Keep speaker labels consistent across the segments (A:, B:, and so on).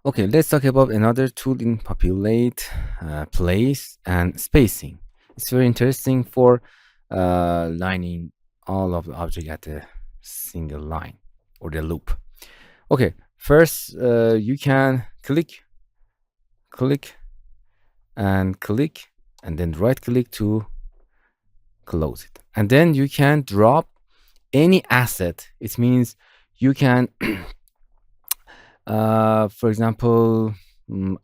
A: Okay, let's talk about another tool in populate, place, and spacing. It's very interesting for lining all of the object at a single line or the loop. Okay, first you can click, and click, and then right click to close it. And then you can drop any asset. It means you can, for example,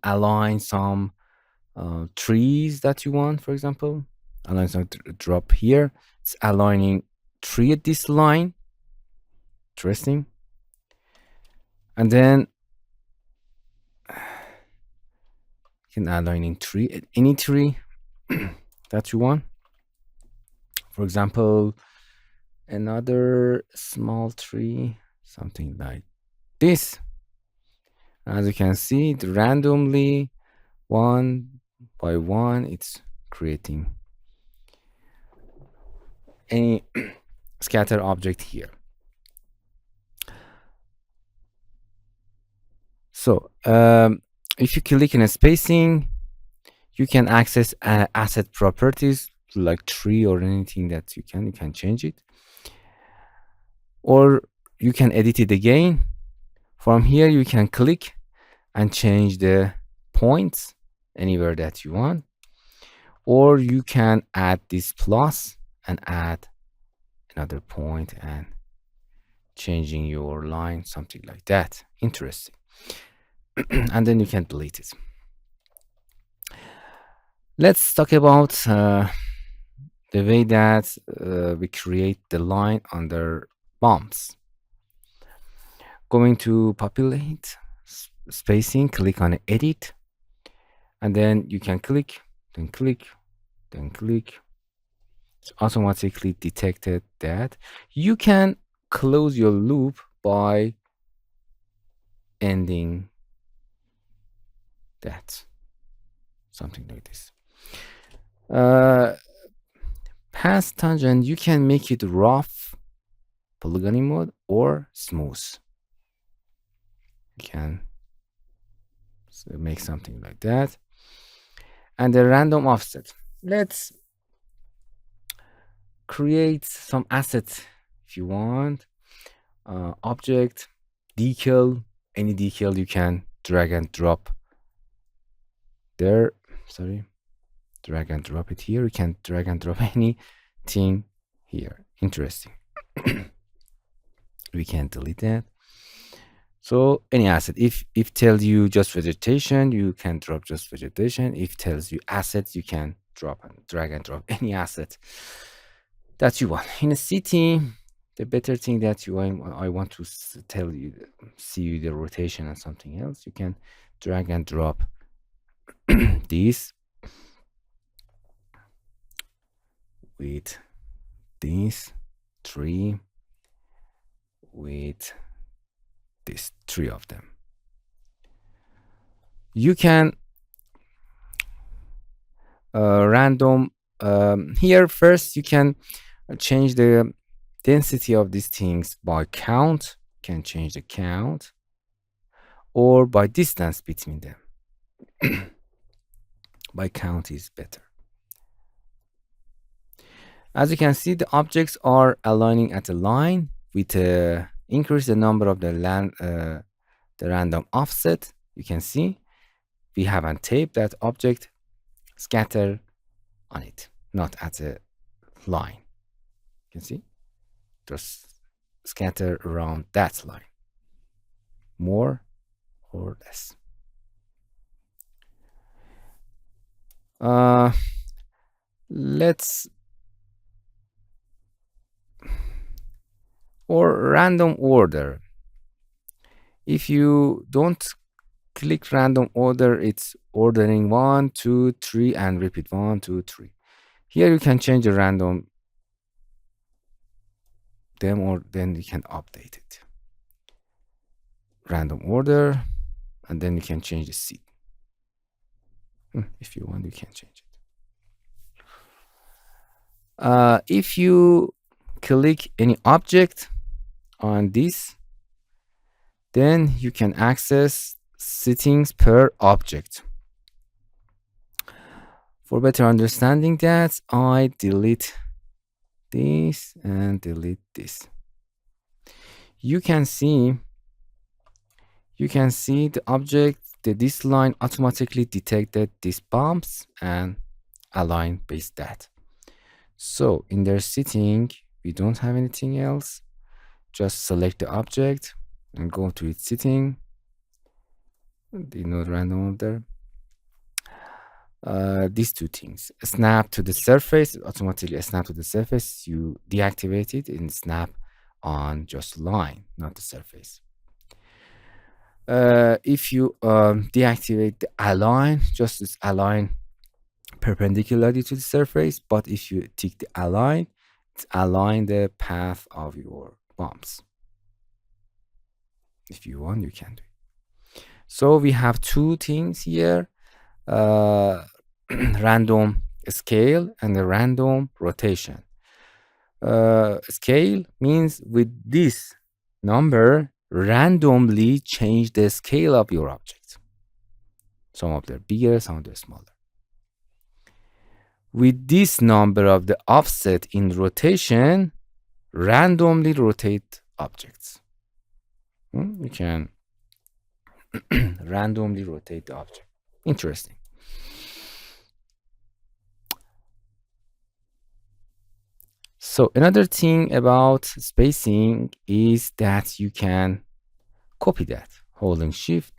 A: align some trees that you want, for example. Align some drop here. It's aligning tree at this line. Interesting. And then you can aligning tree at any tree that you want. For example, another small tree, something like this. As you can see, it randomly, one by one, it's creating any scatter object here. So if you click in a spacing, you can access asset properties like tree or anything that you can change it, or you can edit it again. From here you can click and change the points anywhere that you want, or you can add this plus and add another point and changing your line, something like that. Interesting. And then you can delete it. Let's talk about the way that we create the line under bumps. Going to populate, spacing, click on edit, and then you can click, then click, then click. It's automatically detected that. You can close your loop by ending that, something like this. Pass tangent, you can make it rough, polygony mode, or smooth. You can make something like that. And the random offset, let's create some assets if you want. Object, decal, any decal you can drag and drop there. Sorry, drag and drop it here. You can drag and drop anything here. Interesting. We can delete that. So any asset, if tells you just vegetation, you can drop just vegetation. If tells you assets, you can drop and drag and drop any asset that you want. In a city, the better thing that I want to tell you, see you the rotation and something else, you can drag and drop this with this tree with this three of them. You can random here. First you can change the density of these things by count. You can change the count, or by distance between them. By count is better. As you can see, the objects are aligning at a line with increase the number of the random offset. You can see we have untaped that object, scatter on it, not at a line. You can see just scatter around that line, more or less. Let's, or random order. If you don't click random order, it's ordering 1, 2, 3 and repeat 1, 2, 3. Here you can change the random them, or then you can update it. Random order, and then you can change the seed. If you want, you can change it. If you click any object on this, then you can access settings per object. For better understanding that, I delete this and delete this. You can see the object, this line automatically detected these bumps and align based that. So in their setting, we don't have anything else. Just select the object and go to its setting. The node random there. These two things: snap to the surface, automatically snap to the surface. You deactivate it and snap on just line, not the surface. If you deactivate the align, just align perpendicularly to the surface. But if you tick the align, it's align the path of your bumps. If you want, you can do it. So we have two things here: random scale and the random rotation. Scale means with this number randomly change the scale of your object. Some of them bigger, some of them smaller. With this number of the offset in rotation, randomly rotate objects. You can randomly rotate the object. Interesting. So another thing about spacing is that you can copy that, holding shift,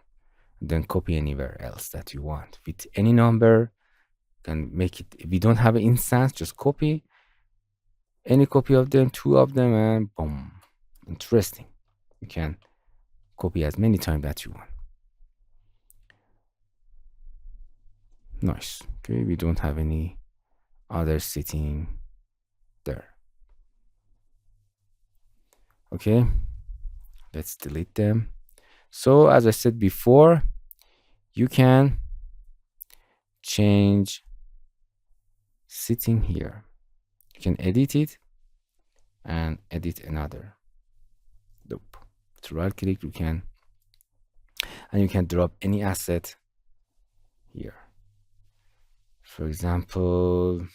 A: then copy anywhere else that you want. With any number, you can make it. If you don't have an instance, just copy any copy of them, two of them, and boom. Interesting. You can copy as many times that you want. Nice. Okay, we don't have any other setting there. Okay, let's delete them. So as I said before, you can change setting here. You can edit it and edit another loop. To right click, you can drop any asset here. For example,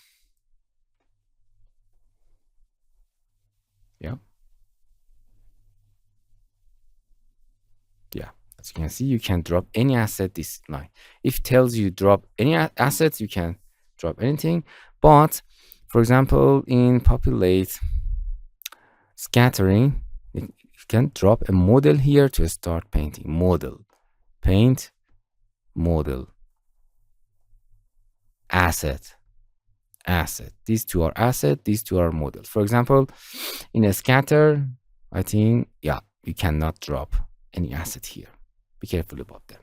A: as you can see, you can drop any asset this line. If it tells you drop any assets, you can drop anything. But for example, in populate scattering, you can drop a model here to start painting. Model, paint, model, asset. These two are asset, these two are models. For example, in a scatter, I think, you cannot drop any asset here. Be careful about them.